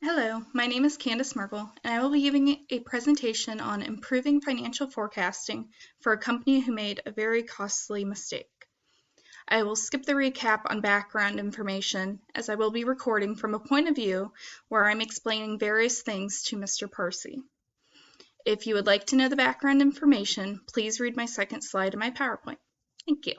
Hello, my name is Kandace Mergel, and I will be giving a presentation on improving financial forecasting for a company who made a very costly mistake. I will skip the recap on background information as I will be recording from a point of view where I'm explaining various things to Mr. Percy. If you would like to know the background information, please read my second slide in my PowerPoint. Thank you.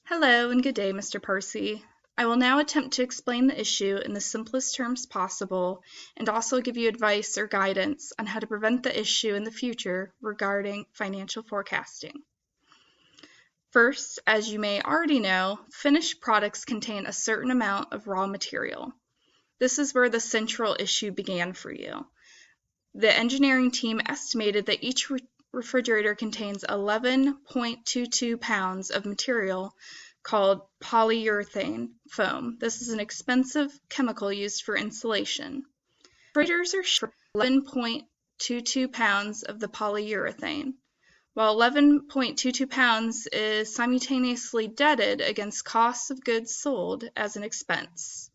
Hello and good day, Mr. Percy. I will now attempt to explain the issue in the simplest terms possible and also give you advice or guidance on how to prevent the issue in the future regarding financial forecasting. First, as you may already know, finished products contain a certain amount of raw material. This is where the central issue began for you. The engineering team estimated that each refrigerator contains 11.22 pounds of material called polyurethane foam. This is an expensive chemical used for insulation. Refrigerators are shipped 11.22 pounds of the polyurethane, while 11.22 pounds is simultaneously debted against costs of goods sold as an expense.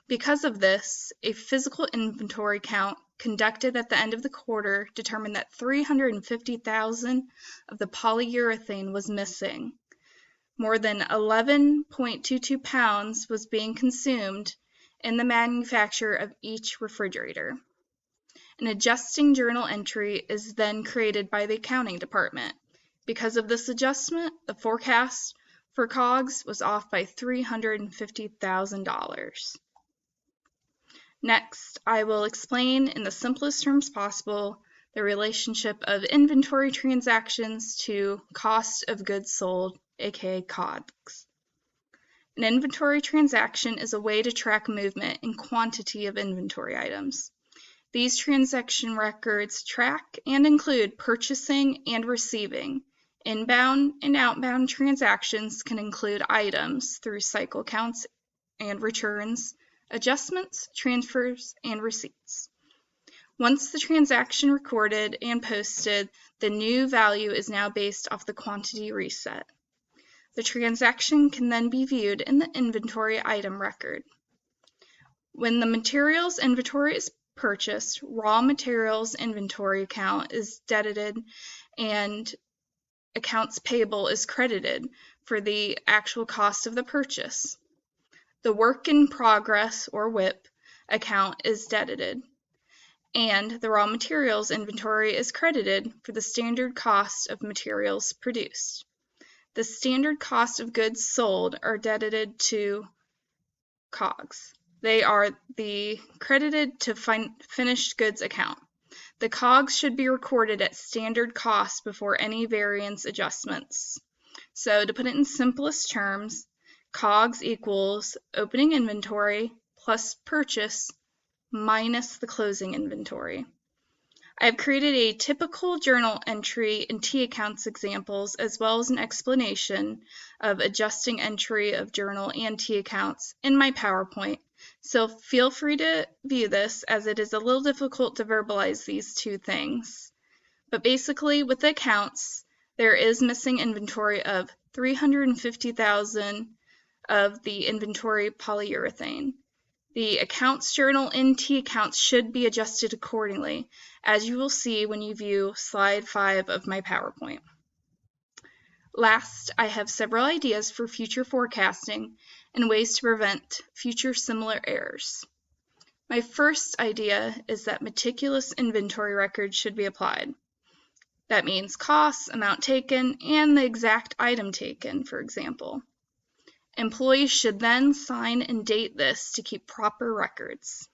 Because of this, a physical inventory count conducted at the end of the quarter determined that 350,000 of the polyurethane was missing. More than 11.22 pounds was being consumed in the manufacture of each refrigerator. An adjusting journal entry is then created by the accounting department. Because of this adjustment, the forecast for COGS was off by $350,000. Next, I will explain in the simplest terms possible the relationship of inventory transactions to cost of goods sold, aka COGS. An inventory transaction is a way to track movement and quantity of inventory items. These transaction records track and include purchasing and receiving. Inbound and outbound transactions can include items through cycle counts and returns, adjustments, transfers, and receipts. Once the transaction recorded and posted, the new value is now based off the quantity reset. The transaction can then be viewed in the inventory item record. When the materials inventory is purchased, raw materials inventory account is debited and accounts payable is credited for the actual cost of the purchase. The work in progress, or WIP, account is debited, and the raw materials inventory is credited for the standard cost of materials produced. The standard cost of goods sold are debited to COGS. They are the credited to finished goods account. The COGS should be recorded at standard cost before any variance adjustments. So to put it in simplest terms, COGS equals opening inventory plus purchase minus the closing inventory. I have created a typical journal entry and T accounts examples as well as an explanation of adjusting entry of journal and T accounts in my PowerPoint, so feel free to view this as it is a little difficult to verbalize these two things. But basically with the accounts, there is missing inventory of 350,000 of the inventory polyurethane. The accounts journal and T accounts should be adjusted accordingly, as you will see when you view slide 5 of my PowerPoint. Last, I have several ideas for future forecasting and ways to prevent future similar errors. My first idea is that meticulous inventory records should be applied. That means costs, amount taken, and the exact item taken, for example. Employees should then sign and date this to keep proper records.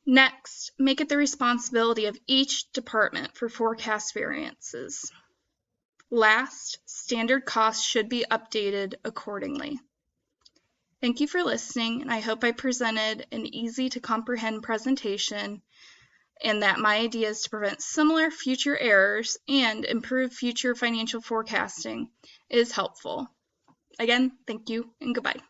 Next, make it the responsibility of each department for forecast variances. Last, standard costs should be updated accordingly. Thank you for listening, and I hope I presented an easy-to-comprehend presentation and that my ideas to prevent similar future errors and improve future financial forecasting is helpful. Again, thank you and goodbye.